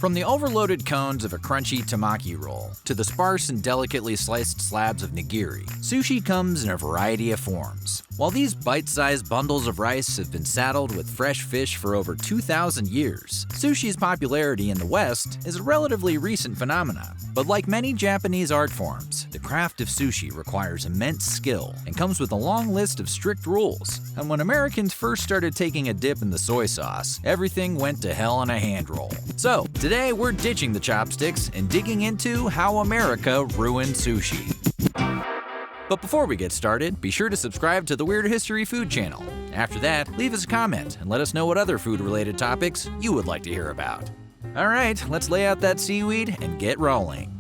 From the overloaded cones of a crunchy temaki roll to the sparse and delicately sliced slabs of nigiri, sushi comes in a variety of forms. While these bite-sized bundles of rice have been saddled with fresh fish for over 2,000 years, sushi's popularity in the West is a relatively recent phenomenon. But like many Japanese art forms, the craft of sushi requires immense skill and comes with a long list of strict rules. And when Americans first started taking a dip in the soy sauce, everything went to hell in a handroll. So, today we're ditching the chopsticks and digging into how America ruined sushi. But before we get started, be sure to subscribe to the Weird History Food channel. After that, leave us a comment and let us know what other food-related topics you would like to hear about. Alright, let's lay out that seaweed and get rolling.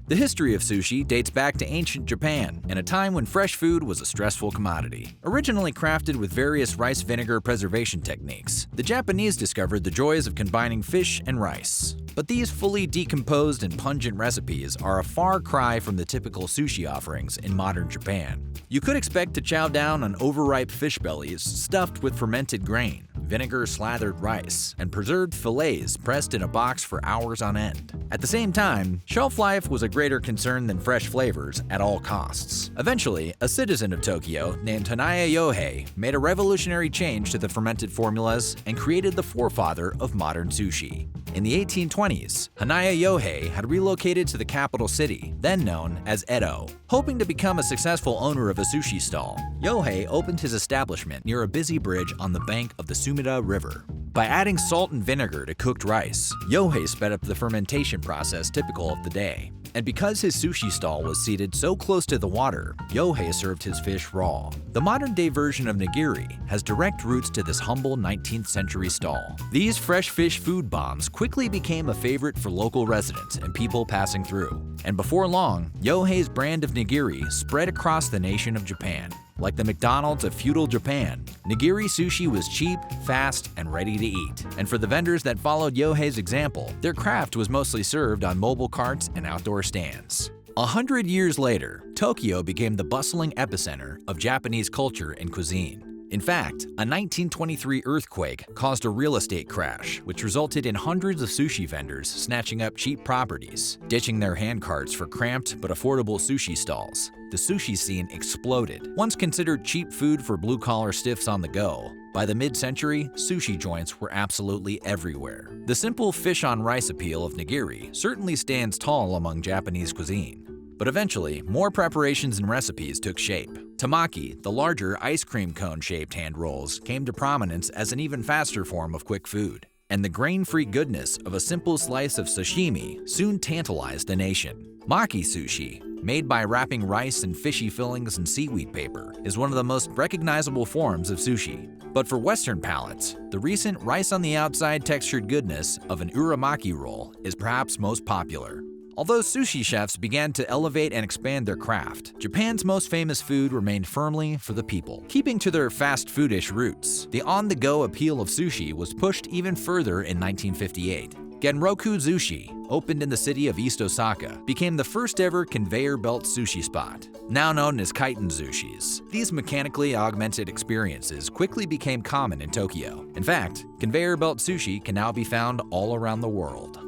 The history of sushi dates back to ancient Japan, in a time when fresh food was a stressful commodity. Originally crafted with various rice vinegar preservation techniques, the Japanese discovered the joys of combining fish and rice. But these fully decomposed and pungent recipes are a far cry from the typical sushi offerings in modern Japan. You could expect to chow down on overripe fish bellies stuffed with fermented grain, vinegar-slathered rice, and preserved fillets pressed in a box for hours on end. At the same time, shelf life was a greater concern than fresh flavors at all costs. Eventually, a citizen of Tokyo named Hanaya Yohei made a revolutionary change to the fermented formulas and created the forefather of modern sushi. In the 1820s, Hanaya Yohei had relocated to the capital city, then known as Edo. Hoping to become a successful owner of a sushi stall, Yohei opened his establishment near a busy bridge on the bank of the Sumida River. By adding salt and vinegar to cooked rice, Yohei sped up the fermentation process typical of the day. And because his sushi stall was seated so close to the water, Yohei served his fish raw. The modern-day version of nigiri has direct roots to this humble 19th century stall. These fresh fish food bombs quickly became a favorite for local residents and people passing through. And before long, Yohei's brand of nigiri spread across the nation of Japan. Like the McDonald's of feudal Japan, nigiri sushi was cheap, fast, and ready to eat. And for the vendors that followed Yohei's example, their craft was mostly served on mobile carts and outdoor stands. 100 years later, Tokyo became the bustling epicenter of Japanese culture and cuisine. In fact, a 1923 earthquake caused a real estate crash, which resulted in hundreds of sushi vendors snatching up cheap properties, ditching their handcarts for cramped but affordable sushi stalls. The sushi scene exploded. Once considered cheap food for blue-collar stiffs on the go, by the mid-century, sushi joints were absolutely everywhere. The simple fish-on-rice appeal of nigiri certainly stands tall among Japanese cuisine. But eventually, more preparations and recipes took shape. Temaki, the larger ice cream cone-shaped hand rolls, came to prominence as an even faster form of quick food. And the grain-free goodness of a simple slice of sashimi soon tantalized the nation. Maki sushi, made by wrapping rice and fishy fillings in seaweed paper, is one of the most recognizable forms of sushi. But for Western palates, the recent rice-on-the-outside textured goodness of an uramaki roll is perhaps most popular. Although sushi chefs began to elevate and expand their craft, Japan's most famous food remained firmly for the people. Keeping to their fast foodish roots, the on-the-go appeal of sushi was pushed even further in 1958. Genroku Sushi, opened in the city of East Osaka, became the first ever conveyor belt sushi spot, now known as kaiten sushis. These mechanically augmented experiences quickly became common in Tokyo. In fact, conveyor belt sushi can now be found all around the world.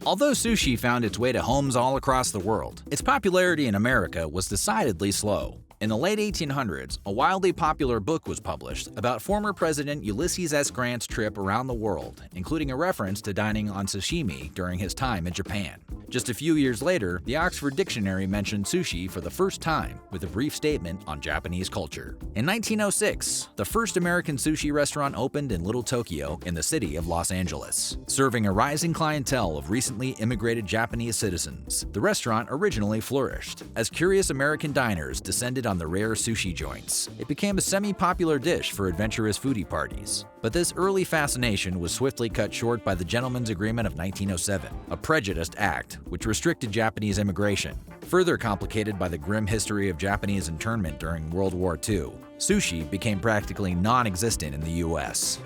Although sushi found its way to homes all across the world, its popularity in America was decidedly slow. In the late 1800s, a wildly popular book was published about former President Ulysses S. Grant's trip around the world, including a reference to dining on sashimi during his time in Japan. Just a few years later, the Oxford Dictionary mentioned sushi for the first time with a brief statement on Japanese culture. In 1906, the first American sushi restaurant opened in Little Tokyo in the city of Los Angeles, serving a rising clientele of recently immigrated Japanese citizens. The restaurant originally flourished. As curious American diners descended on the rare sushi joints, it became a semi-popular dish for adventurous foodie parties. But this early fascination was swiftly cut short by the Gentlemen's Agreement of 1907, a prejudiced act which restricted Japanese immigration. Further complicated by the grim history of Japanese internment during World War II, sushi became practically non-existent in the US.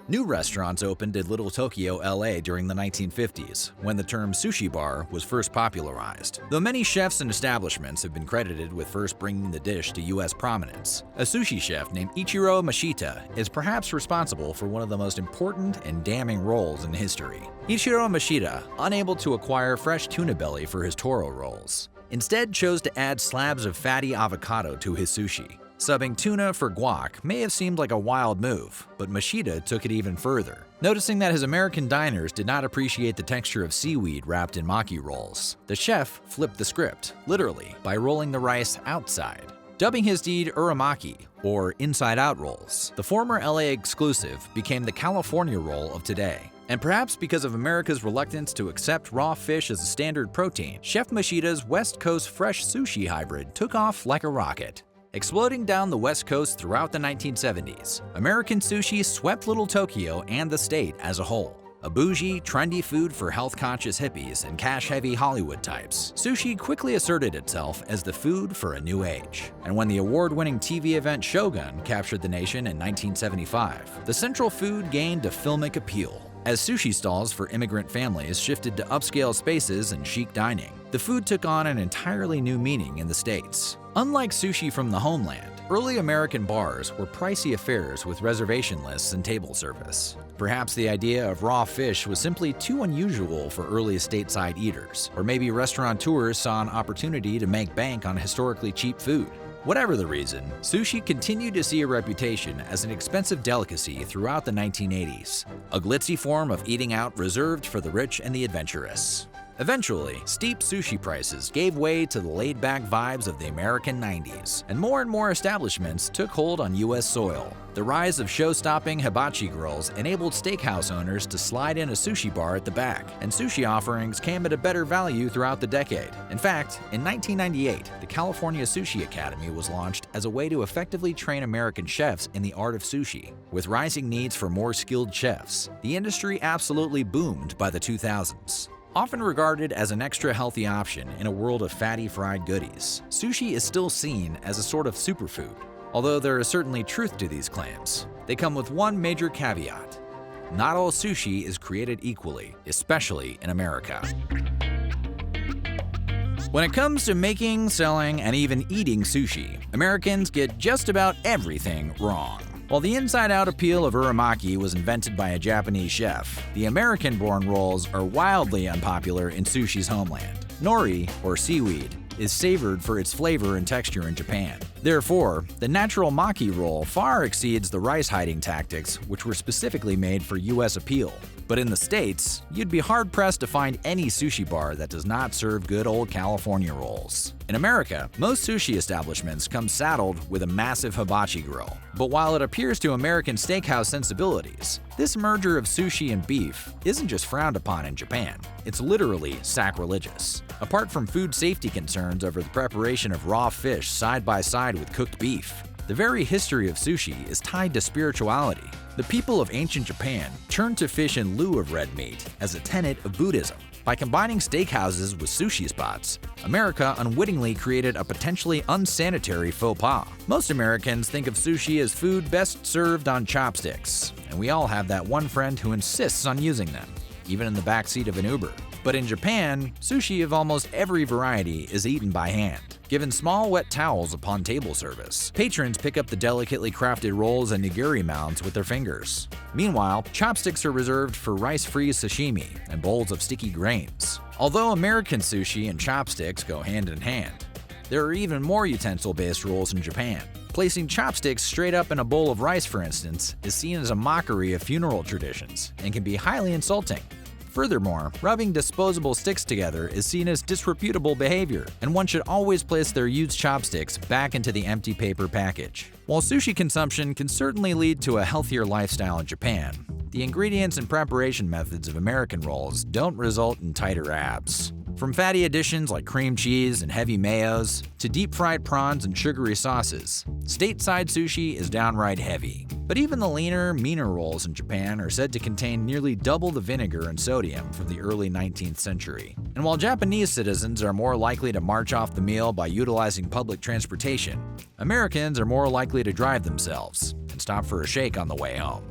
New restaurants opened in Little Tokyo, LA during the 1950s, when the term sushi bar was first popularized. Though many chefs and establishments have been credited with first bringing the dish to US prominence, a sushi chef named Ichiro Mashita is perhaps responsible for one of the most important and damning roles in history. Ichiro Mashita, unable to acquire fresh tuna belly for his toro rolls, instead chose to add slabs of fatty avocado to his sushi. Subbing tuna for guac may have seemed like a wild move, but Mashita took it even further, noticing that his American diners did not appreciate the texture of seaweed wrapped in maki rolls. The chef flipped the script, literally, by rolling the rice outside. Dubbing his deed uramaki, or inside-out rolls, the former LA exclusive became the California roll of today. And perhaps because of America's reluctance to accept raw fish as a standard protein, Chef Mashita's West Coast fresh sushi hybrid took off like a rocket. Exploding down the West Coast throughout the 1970s, American sushi swept Little Tokyo and the state as a whole. A bougie, trendy food for health-conscious hippies and cash-heavy Hollywood types, sushi quickly asserted itself as the food for a new age. And when the award-winning TV event Shogun captured the nation in 1975, the central food gained a filmic appeal. As sushi stalls for immigrant families shifted to upscale spaces and chic dining, the food took on an entirely new meaning in the States. Unlike sushi from the homeland, early American bars were pricey affairs with reservation lists and table service. Perhaps the idea of raw fish was simply too unusual for early stateside eaters, or maybe restaurateurs saw an opportunity to make bank on historically cheap food. Whatever the reason, sushi continued to see a reputation as an expensive delicacy throughout the 1980s, a glitzy form of eating out reserved for the rich and the adventurous. Eventually, steep sushi prices gave way to the laid-back vibes of the American 90s, and more establishments took hold on US soil. The rise of show-stopping hibachi grills enabled steakhouse owners to slide in a sushi bar at the back, and sushi offerings came at a better value throughout the decade. In fact, in 1998, the California Sushi Academy was launched as a way to effectively train American chefs in the art of sushi. With rising needs for more skilled chefs, the industry absolutely boomed by the 2000s. Often regarded as an extra healthy option in a world of fatty fried goodies, sushi is still seen as a sort of superfood. Although there is certainly truth to these claims, they come with one major caveat. Not all sushi is created equally, especially in America. When it comes to making, selling, and even eating sushi, Americans get just about everything wrong. While the inside-out appeal of uramaki was invented by a Japanese chef, the American-born rolls are wildly unpopular in sushi's homeland. Nori, or seaweed, is savored for its flavor and texture in Japan. Therefore, the natural maki roll far exceeds the rice-hiding tactics which were specifically made for US appeal. But in the States, you'd be hard-pressed to find any sushi bar that does not serve good old California rolls. In America, most sushi establishments come saddled with a massive hibachi grill. But while it appears to American steakhouse sensibilities, this merger of sushi and beef isn't just frowned upon in Japan, it's literally sacrilegious. Apart from food safety concerns over the preparation of raw fish side by side with cooked beef, the very history of sushi is tied to spirituality. The people of ancient Japan turned to fish in lieu of red meat as a tenet of Buddhism. By combining steakhouses with sushi spots, America unwittingly created a potentially unsanitary faux pas. Most Americans think of sushi as food best served on chopsticks, and we all have that one friend who insists on using them, even in the backseat of an Uber. But in Japan, sushi of almost every variety is eaten by hand, given small wet towels upon table service. Patrons pick up the delicately crafted rolls and nigiri mounds with their fingers. Meanwhile, chopsticks are reserved for rice-free sashimi and bowls of sticky grains. Although American sushi and chopsticks go hand in hand, there are even more utensil-based rolls in Japan. Placing chopsticks straight up in a bowl of rice, for instance, is seen as a mockery of funeral traditions and can be highly insulting. Furthermore, rubbing disposable sticks together is seen as disreputable behavior, and one should always place their used chopsticks back into the empty paper package. While sushi consumption can certainly lead to a healthier lifestyle in Japan, the ingredients and preparation methods of American rolls don't result in tighter abs. From fatty additions like cream cheese and heavy mayos, to deep-fried prawns and sugary sauces, stateside sushi is downright heavy. But even the leaner, meaner rolls in Japan are said to contain nearly double the vinegar and sodium from the early 19th century. And while Japanese citizens are more likely to march off the meal by utilizing public transportation, Americans are more likely to drive themselves and stop for a shake on the way home.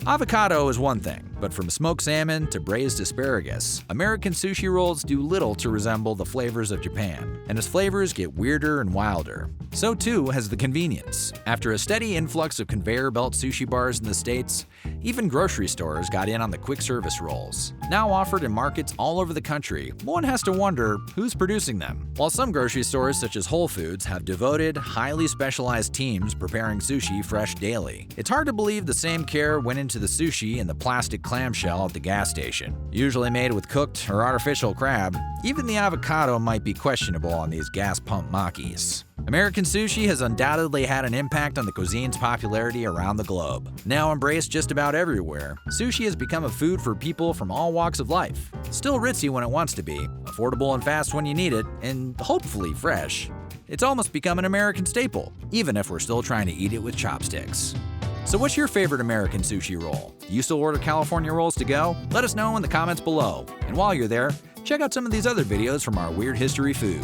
Avocado is one thing, but from smoked salmon to braised asparagus, American sushi rolls do little to resemble the flavors of Japan. And as flavors get weirder and wilder, so too has the convenience. After a steady influx of conveyor belt sushi bars in the States, even grocery stores got in on the quick service rolls. Now offered in markets all over the country, one has to wonder who's producing them. While some grocery stores such as Whole Foods have devoted, highly specialized teams preparing sushi fresh daily, it's hard to believe the same care went into the sushi in the plastic clamshell at the gas station. Usually made with cooked or artificial crab, even the avocado might be questionable on these gas pump makis. American sushi has undoubtedly had an impact on the cuisine's popularity around the globe. Now embraced just about everywhere, sushi has become a food for people from all walks of life. Still ritzy when it wants to be, affordable and fast when you need it, and hopefully fresh. It's almost become an American staple, even if we're still trying to eat it with chopsticks. So what's your favorite American sushi roll? Do you still order California rolls to go? Let us know in the comments below. And while you're there, check out some of these other videos from our Weird History Food.